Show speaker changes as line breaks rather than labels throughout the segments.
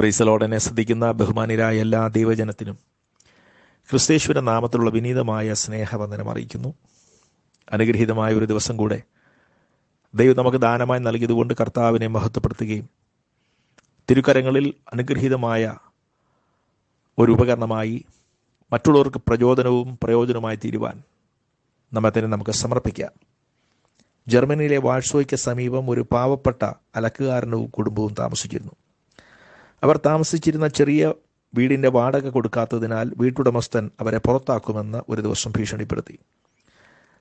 Praise Lord. ശ്രദ്ധിക്കുന്ന ബഹുമാന്യരായ എല്ലാ ദൈവജനത്തിനും ക്രിസ്തേശ്വര നാമത്തിലുള്ള വിനീതമായ സ്നേഹവന്ദനം അറിയിക്കുന്നു. അനുഗ്രഹീതമായ ഒരു ദിവസം കൂടെ ദൈവം നമുക്ക് ദാനമായി നൽകിയതുകൊണ്ട് കർത്താവിനെ മഹത്വപ്പെടുത്തുകയും തിരുക്കരങ്ങളിൽ അനുഗ്രഹീതമായ ഒരു ഉപകരണമായി മറ്റുള്ളവർക്ക് പ്രചോദനവും പ്രയോജനവുമായി തീരുവാൻ നമ്മെ തന്നെ നമുക്ക് സമർപ്പിക്കാം. ജർമ്മനിയിലെ വാഴ്സോയ്ക്ക് സമീപം ഒരു പാവപ്പെട്ട അലക്കുകാരനും കുടുംബവും താമസിച്ചിരുന്നു. അവർ താമസിച്ചിരുന്ന ചെറിയ വീടിൻ്റെ വാടക കൊടുക്കാത്തതിനാൽ വീട്ടുടമസ്ഥൻ അവരെ പുറത്താക്കുമെന്ന് ഒരു ദിവസം ഭീഷണിപ്പെടുത്തി.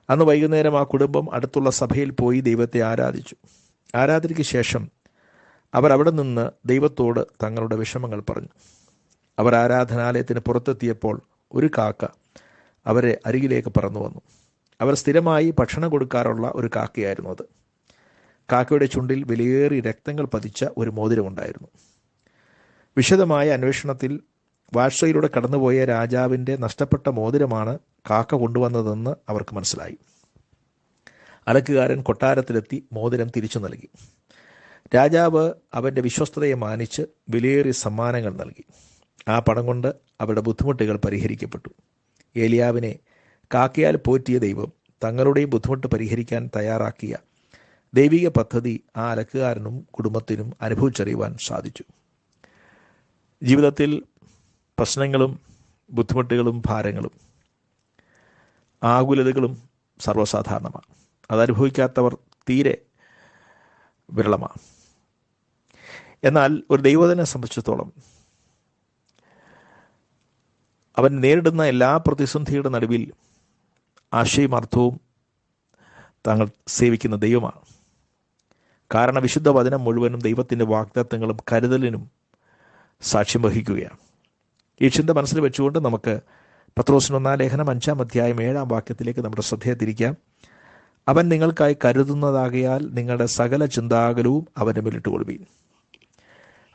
അന്ന് വൈകുന്നേരം ആ കുടുംബം അടുത്തുള്ള സഭയിൽ പോയി ദൈവത്തെ ആരാധിച്ചു. ആരാധനയ്ക്ക് ശേഷം അവർ അവിടെ നിന്ന് ദൈവത്തോട് തങ്ങളുടെ വിഷമങ്ങൾ പറഞ്ഞു. അവർ ആരാധനാലയത്തിന് പുറത്തെത്തിയപ്പോൾ ഒരു കാക്ക അവരെ അരികിലേക്ക് പറന്നു വന്നു. അവർ സ്ഥിരമായി ഭക്ഷണം കൊടുക്കാറുള്ള ഒരു കാക്കയായിരുന്നു അത്. കാക്കയുടെ ചുണ്ടിൽ വിലയേറി രക്തങ്ങൾ പതിച്ച ഒരു മോതിരമുണ്ടായിരുന്നു. വിശദമായ അന്വേഷണത്തിൽ വാഴ്സയിലൂടെ കടന്നുപോയ രാജാവിൻ്റെ നഷ്ടപ്പെട്ട മോതിരമാണ് കാക്ക കൊണ്ടുവന്നതെന്ന് അവർക്ക് മനസ്സിലായി. അലക്കുകാരൻ കൊട്ടാരത്തിലെത്തി മോതിരം തിരിച്ചു നൽകി. രാജാവ് അവൻ്റെ വിശ്വസ്തതയെ മാനിച്ച് വിലയേറിയ സമ്മാനങ്ങൾ നൽകി. ആ പണം കൊണ്ട് അവരുടെ ബുദ്ധിമുട്ടുകൾ പരിഹരിക്കപ്പെട്ടു. ഏലിയാവിനെ കാക്കയാൽ പോറ്റിയ ദൈവം തങ്ങളുടെയും ബുദ്ധിമുട്ട് പരിഹരിക്കാൻ തയ്യാറാക്കിയ ദൈവിക പദ്ധതി ആ അലക്കുകാരനും കുടുംബത്തിനും അനുഭവിച്ചറിയുവാൻ സാധിച്ചു. ജീവിതത്തിൽ പ്രശ്നങ്ങളും ബുദ്ധിമുട്ടുകളും ഭാരങ്ങളും ആകുലതകളും സർവ്വസാധാരണമാണ്. അതനുഭവിക്കാത്തവർ തീരെ വിരളമാണ്. എന്നാൽ ഒരു ദൈവജനെ സംബന്ധിച്ചിടത്തോളം അവൻ നേരിടുന്ന എല്ലാ പ്രതിസന്ധിയുടെ നടുവിൽ ആശയും അർത്ഥവും താങ്കൾ സേവിക്കുന്ന ദൈവമാണ്. കാരണം വിശുദ്ധ വചനം മുഴുവനും ദൈവത്തിൻ്റെ വാഗ്ദത്തങ്ങളും കരുതലിനും സാക്ഷ്യം വഹിക്കുകയാണ്. ഈ ചിന്ത മനസ്സിൽ വെച്ചുകൊണ്ട് നമുക്ക് പത്രോസിന് 1-ാം ലേഖനം 5-ാം അധ്യായം 7-ാം വാക്യത്തിലേക്ക് നമ്മുടെ ശ്രദ്ധയെ തിരിക്കാം. അവൻ നിങ്ങൾക്കായി കരുതുന്നതാകയാൽ നിങ്ങളുടെ സകല ചിന്താകുലവും അവൻ്റെ മേലിട്ടുകൊള്ളുവീൻ.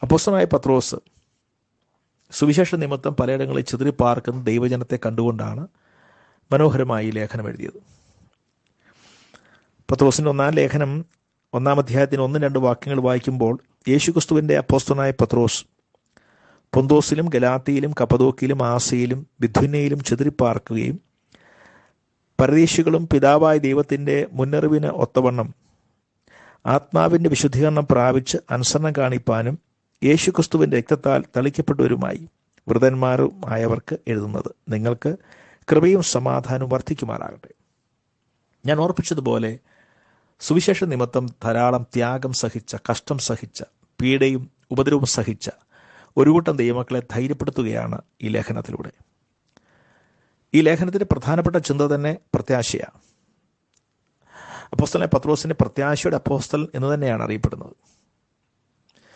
അപ്പോസ്തലനായ പത്രോസ് സുവിശേഷ നിമിത്തം പലയിടങ്ങളിൽ ചിതറിപ്പാർക്കുന്ന ദൈവജനത്തെ കണ്ടുകൊണ്ടാണ് മനോഹരമായി ലേഖനം എഴുതിയത്. പത്രോസിൻ്റെ 1-ാം ലേഖനം 1-ാം അധ്യായത്തിന് 1-2 വാക്യങ്ങൾ വായിക്കുമ്പോൾ, യേശുക്രിസ്തുവിൻ്റെ അപ്പോസ്തലനായ പത്രോസ് പൊന്തോസിലും ഗലാത്തിയിലും കപ്പദോക്കിയിലും ആസിയയിലും ബിഥുന്യയിലും ചിതറിപ്പാർക്കുകയും പരദേശികളും പിതാവായ ദൈവത്തിൻ്റെ മുന്നറിവിന് ഒത്തവണ്ണം ആത്മാവിൻ്റെ വിശുദ്ധീകരണം പ്രാപിച്ച് അനുസരണം കാണിപ്പാനും യേശുക്രിസ്തുവിൻ്റെ രക്തത്താൽ തളിക്കപ്പെട്ടവരുമായി വൃതന്മാരും ആയവർക്ക് എഴുതുന്നത്, നിങ്ങൾക്ക് കൃപയും സമാധാനവും വർദ്ധിക്കുമാറാകട്ടെ. ഞാൻ ഓർപ്പിച്ചതുപോലെ സുവിശേഷ നിമിത്തം ധാരാളം ത്യാഗം സഹിച്ച, കഷ്ടം സഹിച്ച, പീഡയും ഉപദ്രവവും സഹിച്ച ഒരു കൂട്ടം ദൈവമക്കളെ ധൈര്യപ്പെടുത്തുകയാണ് ഈ ലേഖനത്തിലൂടെ. ഈ ലേഖനത്തിൻ്റെ പ്രധാനപ്പെട്ട ചിന്ത തന്നെ പ്രത്യാശയാണ്. അപ്പോസ്തലനായ പത്രോസിൻ്റെ പ്രത്യാശയുടെ അപ്പോസ്തലൻ എന്ന് തന്നെയാണ് അറിയപ്പെടുന്നത്.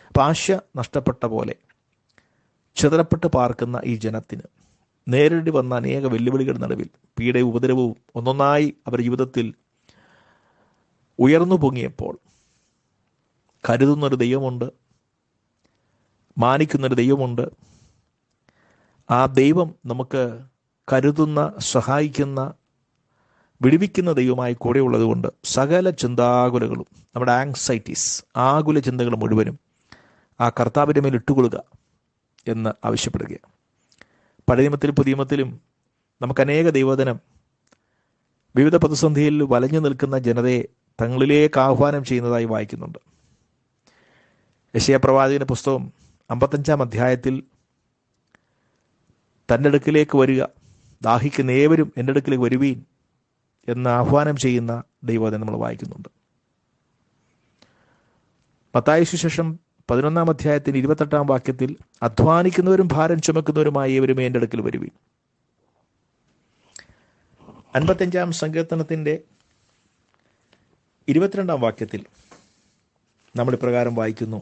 അപ്പം ആശ നഷ്ടപ്പെട്ട പോലെ ചിതറപ്പെട്ട് പാർക്കുന്ന ഈ ജനത്തിന് നേരിടേണ്ടി വന്ന അനേക വെല്ലുവിളികളുടെ നടുവിൽ പീഡയും ഉപദ്രവവും ഒന്നൊന്നായി അവരുടെ ജീവിതത്തിൽ ഉയർന്നു പൊങ്ങിയപ്പോൾ കരുതുന്നൊരു ദൈവമുണ്ട്, മാനിക്കുന്നൊരു ദൈവമുണ്ട്. ആ ദൈവം നമുക്ക് കരുതുന്ന, സഹായിക്കുന്ന, വിടുവിക്കുന്ന ദൈവമായി കൂടെ ഉള്ളതുകൊണ്ട് സകല ചിന്താകുലകളും, നമ്മുടെ ആങ്സൈറ്റീസ്, ആകുല ചിന്തകൾ മുഴുവനും ആ കർത്താവിൻ്റെ മേൽ ഇട്ടുകൊള്ളുക എന്ന് ആവശ്യപ്പെടുകയാണ്. പഴയ നിയമത്തിലും പുതിയ നിയമത്തിലും നമുക്ക് അനേക ദൈവവചനം വിവിധ പ്രതിസന്ധിയിൽ വലഞ്ഞു നിൽക്കുന്ന ജനതയെ തങ്ങളിലേക്ക് ആഹ്വാനം ചെയ്യുന്നതായി വായിക്കുന്നുണ്ട്. യെശയ്യാ പ്രവാചകന്റെ പുസ്തകം 55-ാം അധ്യായത്തിൽ തൻ്റെ അടുക്കിലേക്ക് വരിക, ദാഹിക്കുന്ന ഏവരും എൻ്റെ അടുക്കിലേക്ക് വരുവീൻ എന്ന് ആഹ്വാനം ചെയ്യുന്ന ദൈവവചനം നമ്മൾ വായിക്കുന്നുണ്ട്. മത്തായി സുവിശേഷം 11-ാം അധ്യായത്തിന് 28-ാം വാക്യത്തിൽ അധ്വാനിക്കുന്നവരും ഭാരം ചുമക്കുന്നവരുമായി ഏവരും എൻ്റെ അടുക്കൽ വരുവീൻ. 55-ാം സങ്കീർത്തനത്തിൻ്റെ 22-ാം വാക്യത്തിൽ നമ്മൾ ഇപ്രകാരം വായിക്കുന്നു,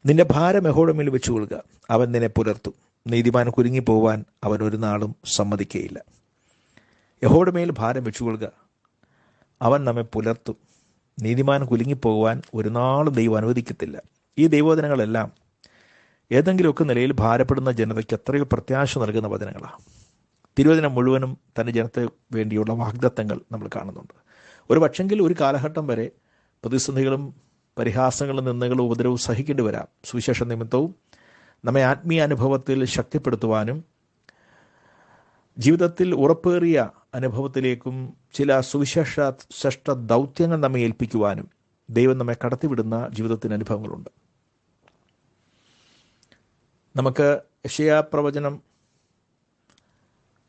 നിന്റെ ഭാരം യഹോവയുടെ മേൽ വെച്ചു കൊള്ളുക, അവൻ നിന്നെ പുലർത്തും. നീതിമാൻ കുരുങ്ങിപ്പോവാൻ അവൻ ഒരു നാളും സമ്മതിക്കുകയില്ല. യഹോവയുടെ മേൽ ഭാരം വെച്ചു കൊള്ളുക, അവൻ നമ്മെ പുലർത്തും. നീതിമാൻ കുലുങ്ങിപ്പോകുവാൻ ഒരു നാളും ദൈവം അനുവദിക്കത്തില്ല. ഈ ദൈവവചനങ്ങളെല്ലാം ഏതെങ്കിലുമൊക്കെ നിലയിൽ ഭാരപ്പെടുന്ന ജനതയ്ക്ക് എത്രയോ പ്രത്യാശ നൽകുന്ന വചനങ്ങളാണ്. തിരുവചനം മുഴുവനും തൻ്റെ ജനത്തെ വേണ്ടിയുള്ള വാഗ്ദത്തങ്ങൾ നമ്മൾ കാണുന്നുണ്ട്. ഒരു പക്ഷെങ്കിൽ ഒരു കാലഘട്ടം വരെ പ്രതിസന്ധികളും പരിഹാസങ്ങളും നിന്ദകളും ഉപദ്രവവും സഹിക്കേണ്ടി വരാം. സുവിശേഷ നിമിത്തവും നമ്മെ ആത്മീയ അനുഭവത്തിൽ ശക്തിപ്പെടുത്തുവാനും ജീവിതത്തിൽ ഉറപ്പേറിയ അനുഭവത്തിലേക്കും ചില സുവിശേഷ ശ്രേഷ്ഠ ദൗത്യങ്ങൾ നമ്മെ ഏൽപ്പിക്കുവാനും ദൈവം നമ്മെ കടത്തിവിടുന്ന ജീവിതത്തിന് അനുഭവങ്ങളുണ്ട്. നമുക്ക് യെശയ്യാ പ്രവചനം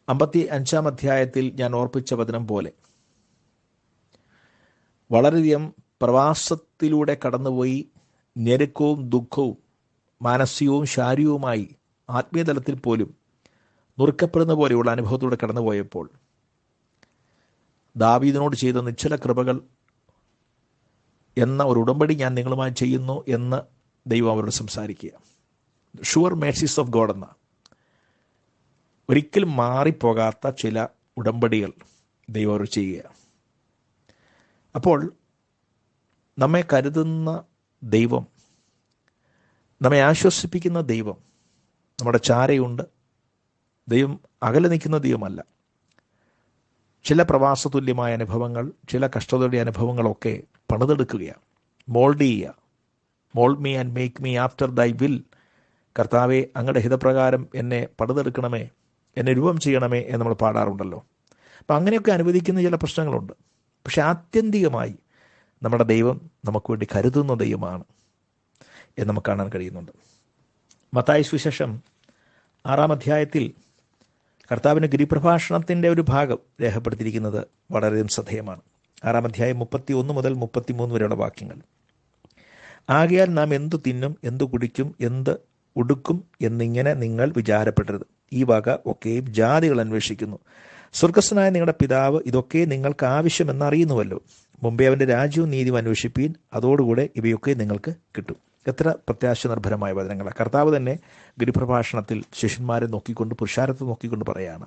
55 അധ്യായത്തിൽ ഞാൻ ഓർപ്പിച്ച വചനം പോലെ വളരെയധികം പ്രവാസത്തിലൂടെ കടന്നുപോയി ഞെരുക്കവും ദുഃഖവും മാനസികവും ശാരീരികവുമായി ആത്മീയതലത്തിൽ പോലും നുറുക്കപ്പെടുന്ന പോലെയുള്ള അനുഭവത്തിലൂടെ കടന്നുപോയപ്പോൾ ദാവീദിനോട് ചെയ്ത നിശ്ചല കൃപകൾ എന്ന ഒരു ഉടമ്പടി ഞാൻ നിങ്ങളുമായി ചെയ്യുന്നു എന്ന് ദൈവം അവരോട് സംസാരിക്കുക. ഷുവർ മേഴ്സീസ് ഓഫ് ഗോഡ് എന്ന ഒരിക്കലും മാറിപ്പോകാത്ത ചില ഉടമ്പടികൾ ദൈവം അവർ ചെയ്യുക. അപ്പോൾ നമ്മെ കരുതുന്ന ദൈവം, നമ്മെ ആശ്വസിപ്പിക്കുന്ന ദൈവം നമ്മുടെ ചാരയുണ്ട്. ദൈവം അകലെ നിൽക്കുന്ന ദൈവമല്ല. ചില പ്രവാസതുല്യമായ അനുഭവങ്ങൾ, ചില കഷ്ടതയുടെ അനുഭവങ്ങളൊക്കെ പണിതെടുക്കുകയാണ്, മോൾഡ് ചെയ്യുക. Mould me and make me after ദൈ വിൽ. കർത്താവെ, അങ്ങയുടെ ഹിതപ്രകാരം എന്നെ പണിതെടുക്കണമേ, എന്നെ രൂപം ചെയ്യണമേ എന്ന് നമ്മൾ പാടാറുണ്ടല്ലോ. അപ്പം അങ്ങനെയൊക്കെ അനുവദിക്കുന്ന ചില പ്രശ്നങ്ങളുണ്ട്. പക്ഷെ ആത്യന്തികമായി നമ്മുടെ ദൈവം നമുക്ക് വേണ്ടി കരുതുന്ന ദൈവമാണ് എന്ന് നമുക്ക് കാണാൻ കഴിയുന്നുണ്ട്. മത്തായി സുവിശേഷം 6 അധ്യായത്തിൽ കർത്താവിൻ്റെ ഗിരിപ്രഭാഷണത്തിൻ്റെ ഒരു ഭാഗം രേഖപ്പെടുത്തിയിരിക്കുന്നത് വളരെയധികം ശ്രദ്ധേയമാണ്. 6 അധ്യായം 31 മുതൽ 33 വരെയുള്ള വാക്യങ്ങൾ. ആകയാൽ നാം എന്തു തിന്നും, എന്തു കുടിക്കും, എന്ത് ഉടുക്കും എന്നിങ്ങനെ നിങ്ങൾ വിചാരപ്പെടരുത്. ഈ വക ഒക്കെയും ജാതികൾ അന്വേഷിക്കുന്നു. സ്വർഗസ്ഥനായ നിങ്ങളുടെ പിതാവ് ഇതൊക്കെ നിങ്ങൾക്ക് ആവശ്യമെന്നറിയുന്നുവല്ലോ. മുമ്പേ അവൻ്റെ രാജ്യവും നീതിയും അന്വേഷിപ്പീൻ, അതോടുകൂടെ ഇവയൊക്കെ നിങ്ങൾക്ക് കിട്ടും. എത്ര പ്രത്യാശ നിർഭരമായ വചനങ്ങളാണ്. കർത്താവ് തന്നെ ഗിരിപ്രഭാഷണത്തിൽ ശിഷ്യന്മാരെ നോക്കിക്കൊണ്ട്, പുരുഷാരത്തെ നോക്കിക്കൊണ്ട് പറയാണ്,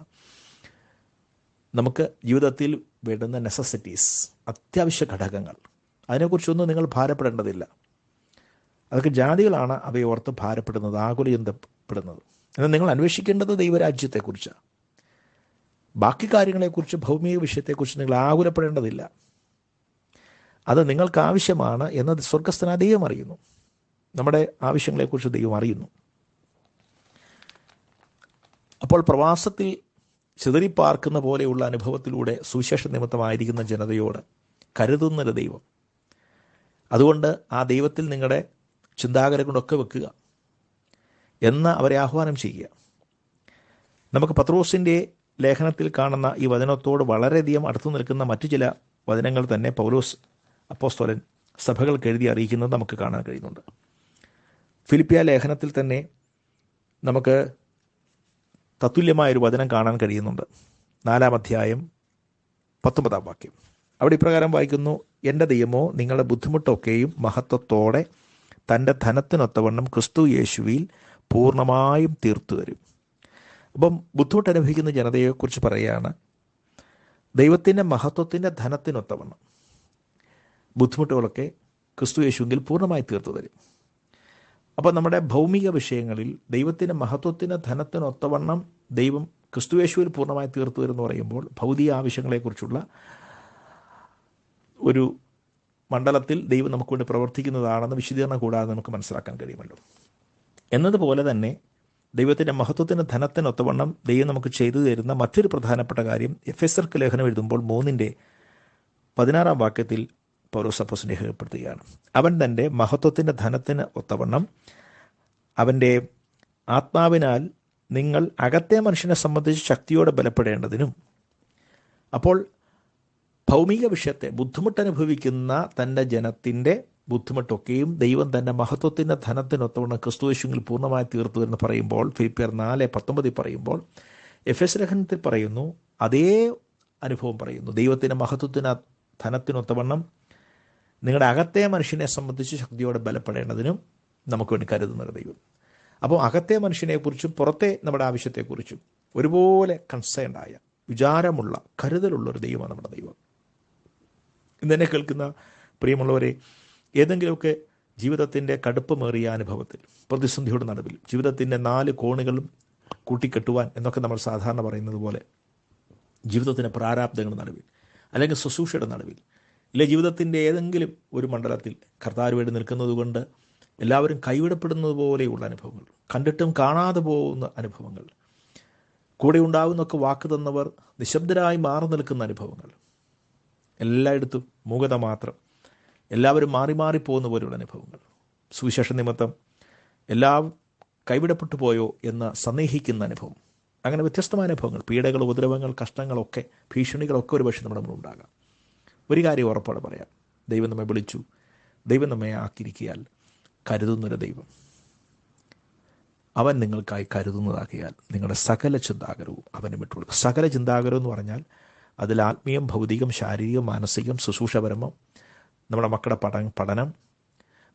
നമുക്ക് ജീവിതത്തിൽ വേണ്ടുന്ന നെസസിറ്റീസ്, അത്യാവശ്യ ഘടകങ്ങൾ, അതിനെക്കുറിച്ചൊന്നും നിങ്ങൾ ഭാരപ്പെടേണ്ടതില്ല. അതൊക്കെ ജാതികളാണ് അവയെ ഓർത്ത് ഭാരപ്പെടുന്നത്, ആകുലചിന്തപ്പെടുന്നത്. എന്നാൽ നിങ്ങൾ അന്വേഷിക്കേണ്ടത് ദൈവരാജ്യത്തെക്കുറിച്ചാണ്. ബാക്കി കാര്യങ്ങളെക്കുറിച്ച്, ഭൗമിക വിഷയത്തെക്കുറിച്ച് നിങ്ങൾ ആകുലപ്പെടേണ്ടതില്ല. അത് നിങ്ങൾക്ക് ആവശ്യമാണ് എന്ന് സ്വർഗസ്ഥനായ ദൈവം അറിയുന്നു. നമ്മുടെ ആവശ്യങ്ങളെക്കുറിച്ച് ദൈവം അറിയുന്നു. അപ്പോൾ പ്രവാസത്തിൽ ചിതറിപ്പാർക്കുന്ന പോലെയുള്ള അനുഭവത്തിലൂടെ സുവിശേഷ നിമിത്തമായിരിക്കുന്ന ജനതയോട് കരുതുന്നൊരു ദൈവം. അതുകൊണ്ട് ആ ദൈവത്തിൽ നിങ്ങളുടെ ചിന്താഗതി കൊണ്ടൊക്കെ വെക്കുക എന്ന് അവരെ ആഹ്വാനം ചെയ്യുക. നമുക്ക് പത്രോസിൻ്റെ ലേഖനത്തിൽ കാണുന്ന ഈ വചനത്തോട് വളരെയധികം അടുത്തു നിൽക്കുന്ന മറ്റു ചില വചനങ്ങൾ തന്നെ പൗലോസ് അപ്പോസ്തലൻ സഭകൾക്ക് എഴുതി അറിയിക്കുന്നത് നമുക്ക് കാണാൻ കഴിയുന്നുണ്ട്. ഫിലിപ്പിയ ലേഖനത്തിൽ തന്നെ നമുക്ക് തത്തുല്യമായൊരു വചനം കാണാൻ കഴിയുന്നുണ്ട്. 4 അധ്യായം 19 വാക്യം. അവിടെ ഇപ്രകാരം വായിക്കുന്നു, എൻ്റെ ദൈവമോ നിങ്ങളുടെ ബുദ്ധിമുട്ടൊക്കെയും മഹത്വത്തോടെ തൻ്റെ ധനത്തിനൊത്തവണ്ണം ക്രിസ്തു യേശുവിൽ പൂർണ്ണമായും തീർത്തു തരും. അപ്പം ബുദ്ധിമുട്ട് അനുഭവിക്കുന്ന ജനതയെക്കുറിച്ച് പറയുകയാണ്, ദൈവത്തിൻ്റെ മഹത്വത്തിൻ്റെ ധനത്തിനൊത്തവണ്ണം ബുദ്ധിമുട്ടുകളൊക്കെ ക്രിസ്തു യേശുവിൽ പൂർണ്ണമായി തീർത്തു തരും. അപ്പോൾ നമ്മുടെ ഭൗമിക വിഷയങ്ങളിൽ ദൈവത്തിൻ്റെ മഹത്വത്തിന് ധനത്തിനൊത്തവണ്ണം ദൈവം ക്രിസ്തു യേശുവിൽ പൂർണ്ണമായി തീർത്തു തരുമെന്ന് പറയുമ്പോൾ ഭൗതിക ആവശ്യങ്ങളെക്കുറിച്ചുള്ള ഒരു മണ്ഡലത്തിൽ ദൈവം നമുക്ക് വേണ്ടി പ്രവർത്തിക്കുന്നതാണെന്ന് വിശദീകരണം കൂടാതെ നമുക്ക് മനസ്സിലാക്കാൻ കഴിയുമല്ലോ. എന്നതുപോലെ തന്നെ ദൈവത്തിൻ്റെ മഹത്വത്തിന് ധനത്തിനൊത്തവണ്ണം ദൈവം നമുക്ക് ചെയ്തു തരുന്ന മറ്റൊരു പ്രധാനപ്പെട്ട കാര്യം എഫെസ്യർക്ക് ലേഖനം എഴുതുമ്പോൾ 3:16 വാക്യത്തിൽ പൗലോസ് അപ്പോസ്തലൻ രേഖപ്പെടുത്തുകയാണ്. അവൻ തൻ്റെ മഹത്വത്തിൻ്റെ ധനത്തിന് ഒത്തവണ്ണം അവൻ്റെ ആത്മാവിനാൽ നിങ്ങൾ അകത്തെ മനുഷ്യനെ സംബന്ധിച്ച് ശക്തിയോടെ ബലപ്പെടേണ്ടതിനും. അപ്പോൾ ഭൗമിക വിഷയത്തെ ബുദ്ധിമുട്ടനുഭവിക്കുന്ന തൻ്റെ ജനത്തിൻ്റെ ബുദ്ധിമുട്ടൊക്കെയും ദൈവം തൻ്റെ മഹത്വത്തിൻ്റെ ധനത്തിനൊത്തവണ്ണം ക്രിസ്തുയേശുവിൽ പൂർണ്ണമായി തീർത്തു എന്ന് പറയുമ്പോൾ, ഫിലിപ്പിയർ 4:19 പറയുമ്പോൾ, എഫെസ്യ ലേഖനത്തിൽ പറയുന്നു അതേ അനുഭവം പറയുന്നു. ദൈവത്തിൻ്റെ മഹത്വത്തിന് ധനത്തിനൊത്തവണ്ണം നിങ്ങളുടെ അകത്തെ മനുഷ്യനെ സംബന്ധിച്ച് ശക്തിയോടെ ബലപ്പെടേണ്ടതിനും നമുക്ക് വേണ്ടി കരുതുന്ന ദൈവം. അപ്പോൾ അകത്തെ മനുഷ്യനെക്കുറിച്ചും പുറത്തെ നമ്മുടെ ആവശ്യത്തെക്കുറിച്ചും ഒരുപോലെ കൺസേൺഡായ, വിചാരമുള്ള, കരുതലുള്ളൊരു ദൈവമാണ് നമ്മുടെ ദൈവം. ഇന്നെന്നെ കേൾക്കുന്ന പ്രിയമുള്ളവരെ, ഏതെങ്കിലുമൊക്കെ ജീവിതത്തിൻ്റെ കടുപ്പമേറിയ അനുഭവത്തിൽ, പ്രതിസന്ധിയുടെ നടുവിൽ, ജീവിതത്തിൻ്റെ 4 കോണുകളും കൂട്ടിക്കെട്ടുവാൻ എന്നൊക്കെ നമ്മൾ സാധാരണ പറയുന്നത് പോലെ ജീവിതത്തിൻ്റെ പ്രാരാബ്ദങ്ങളുടെ നടുവിൽ അല്ലെങ്കിൽ ശുശ്രൂഷയുടെ നടുവിൽ ഇല്ല, ജീവിതത്തിൻ്റെ ഏതെങ്കിലും ഒരു മണ്ഡലത്തിൽ കർത്താവിന് വേണ്ടി നിൽക്കുന്നത് കൊണ്ട് എല്ലാവരും കൈവിടപ്പെടുന്നത് പോലെയുള്ള അനുഭവങ്ങൾ, കണ്ടിട്ടും കാണാതെ പോകുന്ന അനുഭവങ്ങൾ, കൂടെ ഉണ്ടാവുന്നൊക്കെ വാക്ക് തന്നവർ നിശബ്ദരായി മാറി നിൽക്കുന്ന അനുഭവങ്ങൾ, എല്ലായിടത്തും മൂകത മാത്രം, എല്ലാവരും മാറി മാറി പോകുന്ന പോലെയുള്ള അനുഭവങ്ങൾ, സുവിശേഷ നിമിത്തം എല്ലാം കൈവിടപ്പെട്ടു പോയോ എന്ന് സന്ദേഹിക്കുന്ന അനുഭവം, അങ്ങനെ വ്യത്യസ്തമായ അനുഭവങ്ങൾ, പീഡകൾ, ഉപദ്രവങ്ങൾ, കഷ്ടങ്ങളൊക്കെ, ഭീഷണികളൊക്കെ ഒരു പക്ഷേ നമ്മുടെ മുന്നിൽ ഉണ്ടാകാം. ഒരു കാര്യം ഉറപ്പോടെ പറയാം, ദൈവം നമ്മെ വിളിച്ചു, ദൈവം നമ്മെ ആക്കിയിരിക്കിയാൽ കരുതുന്നൊരു ദൈവം, അവൻ നിങ്ങൾക്കായി കരുതുന്നതാക്കിയാൽ നിങ്ങളുടെ സകല ചിന്താഗരവും അവന് വിട്ടുകൊടുക്കും. സകല ചിന്താഗരം എന്ന് പറഞ്ഞാൽ അതിൽ ആത്മീയം, ഭൗതികം, ശാരീരികം, മാനസികം, ശുശ്രൂഷപരമം, നമ്മുടെ മക്കളുടെ പഠനം,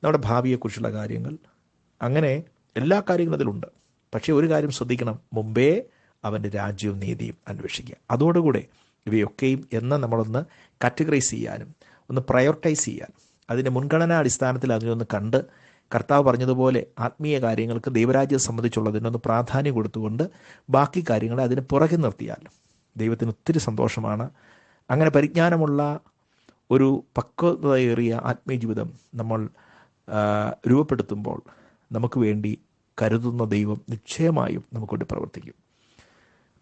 നമ്മുടെ ഭാവിയെക്കുറിച്ചുള്ള കാര്യങ്ങൾ, അങ്ങനെ എല്ലാ കാര്യങ്ങളും അതിലുണ്ട്. പക്ഷേ ഒരു കാര്യം ശ്രദ്ധിക്കണം, മുമ്പേ അവൻ്റെ രാജ്യവും നീതിയും അന്വേഷിക്കുക. അതോടുകൂടെ ഇവയൊക്കെയും എന്ന് നമ്മളൊന്ന് കാറ്റഗറൈസ് ചെയ്യാനും ഒന്ന് പ്രയോറിറ്റൈസ് ചെയ്യാനും, അതിൻ്റെ മുൻഗണനാ അടിസ്ഥാനത്തിൽ അതിനൊന്ന് കണ്ട് കർത്താവ് പറഞ്ഞതുപോലെ ആത്മീയ കാര്യങ്ങൾക്ക് ദൈവരാജ്യം സംബന്ധിച്ചുള്ളതിനൊന്ന് പ്രാധാന്യം കൊടുത്തുകൊണ്ട് ബാക്കി കാര്യങ്ങളെ അതിന് പുറകെ നിർത്തിയാൽ ദൈവത്തിന് ഒത്തിരി സന്തോഷമാണ്. അങ്ങനെ പരിജ്ഞാനമുള്ള ഒരു പക്വതയേറിയ ആത്മീയ ജീവിതം നമ്മൾ രൂപപ്പെടുത്തുമ്പോൾ നമുക്ക് വേണ്ടി കരുതുന്ന ദൈവം നിശ്ചയമായും നമുക്കൊണ്ട് പ്രവർത്തിക്കും.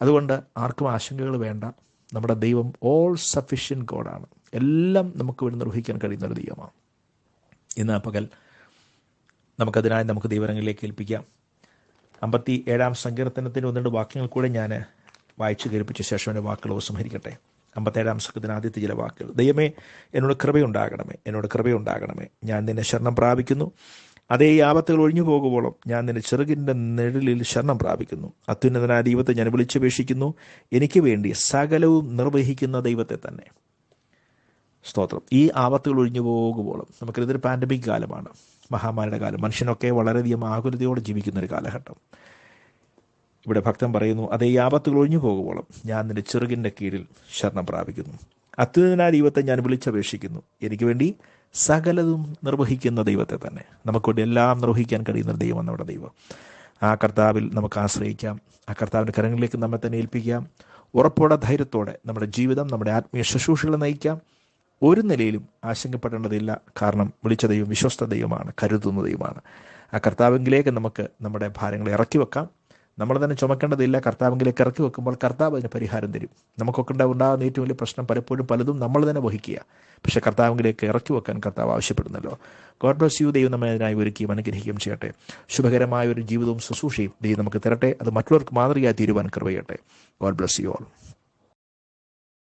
അതുകൊണ്ട് ആർക്കും ആശങ്കകൾ വേണ്ട. നമ്മുടെ ദൈവം ഓൾ സഫിഷ്യൻറ്റ് ഗോഡാണ്. എല്ലാം നമുക്ക് വേണ്ടി നിർവഹിക്കാൻ കഴിയുന്നൊരു ദൈവമാണ്. ഇന്ന് പകൽ നമുക്കതിനായി നമുക്ക് ദൈവരങ്ങളിലേക്ക് ഏൽപ്പിക്കാം. 57 സങ്കീർത്തനത്തിന് 1-2 വാക്യങ്ങൾ കൂടെ ഞാൻ വായിച്ചു കേൾപ്പിച്ച ശേഷം എൻ്റെ വാക്കുകൾ ഉപസംഹരിക്കട്ടെ. 57 സങ്കീർത്തനത്തിന് ആദ്യത്തെ ചില വാക്കുകൾ. ദൈവമേ, എന്നോട് കൃപയുണ്ടാകണമേ, എന്നോട് കൃപയുണ്ടാകണമേ. ഞാൻ നിന്നെ ശരണം പ്രാപിക്കുന്നു. അതേ ഈ ആപത്തുകൾ ഒഴിഞ്ഞു പോകുമ്പോഴും ഞാൻ നിന്റെ ചെറുകിൻ്റെ നിഴലിൽ ശരണം പ്രാപിക്കുന്നു. അത്യുന്നതനായ ദൈവത്തെ ഞാൻ വിളിച്ചപേക്ഷിക്കുന്നു. എനിക്ക് വേണ്ടി സകലവും നിർവഹിക്കുന്ന ദൈവത്തെ തന്നെ. സ്തോത്രം. ഈ ആപത്തുകൾ ഒഴിഞ്ഞു പോകുമ്പോഴും, നമുക്കിതൊരു പാൻഡമിക് കാലമാണ്, മഹാമാരിയുടെ കാലം, മനുഷ്യനൊക്കെ വളരെയധികം ആകുലതയോടെ ജീവിക്കുന്നൊരു കാലഘട്ടം. ഇവിടെ ഭക്തൻ പറയുന്നു, അതേ ഈ ആപത്തുകൾ ഒഴിഞ്ഞു പോകുമ്പോഴും ഞാൻ നിന്റെ ചെറുകിൻ്റെ കീഴിൽ ശരണം പ്രാപിക്കുന്നു. അത്യുന്നതനായ ദൈവത്തെ ഞാൻ വിളിച്ചപേക്ഷിക്കുന്നു. എനിക്ക് വേണ്ടി സകലതും നിർവഹിക്കുന്ന ദൈവത്തെ തന്നെ. നമുക്കൊണ്ട് എല്ലാം നിർവഹിക്കാൻ കഴിയുന്ന ദൈവം നമ്മുടെ ദൈവം. ആ കർത്താവിൽ നമുക്ക് ആശ്രയിക്കാം. ആ കർത്താവിൻ്റെ കരങ്ങളിലേക്ക് നമ്മെ തന്നെ ഏൽപ്പിക്കാം. ഉറപ്പോടെ, ധൈര്യത്തോടെ നമ്മുടെ ജീവിതം, നമ്മുടെ ആത്മീയ ശുശ്രൂഷകളെ നയിക്കാം. ഒരു നിലയിലും ആശങ്കപ്പെടേണ്ടതില്ല. കാരണം വിളിച്ച ദൈവം വിശ്വസ്ത ദൈവമാണ്, കരുതുന്ന ദൈവമാണ്. ആ കർത്താവിലേക്ക് നമുക്ക് നമ്മുടെ ഭാരങ്ങളെ ഇറക്കി വെക്കാം. നമ്മൾ തന്നെ ചുമക്കേണ്ടതില്ല. കർത്താവിലേക്ക് ഇറക്കി വെക്കുമ്പോൾ കർത്താവ് അതിന് പരിഹാരം തരും. നമുക്കൊക്കെ ഉണ്ടാകുന്ന ഏറ്റവും വലിയ പ്രശ്നം പലപ്പോഴും പലതും നമ്മൾ തന്നെ വഹിക്കുക. പക്ഷേ കർത്താവിലേക്ക് ഇറക്കി വെക്കാൻ കർത്താവ് ആവശ്യപ്പെടുന്നല്ലോ. God bless you. ദൈവം നമ്മെ അതിനായി ഒരുക്കുകയും അനുഗ്രഹിക്കുകയും ചെയ്യട്ടെ. ശുഭകരമായ ഒരു ജീവിതവും ശുശ്രൂഷയും ദൈവം നമുക്ക് തരട്ടെ. അത് മറ്റുള്ളവർക്ക് മാതൃകയായി തീരുവാൻ കൃപ ചെയ്യട്ടെ. God bless you all.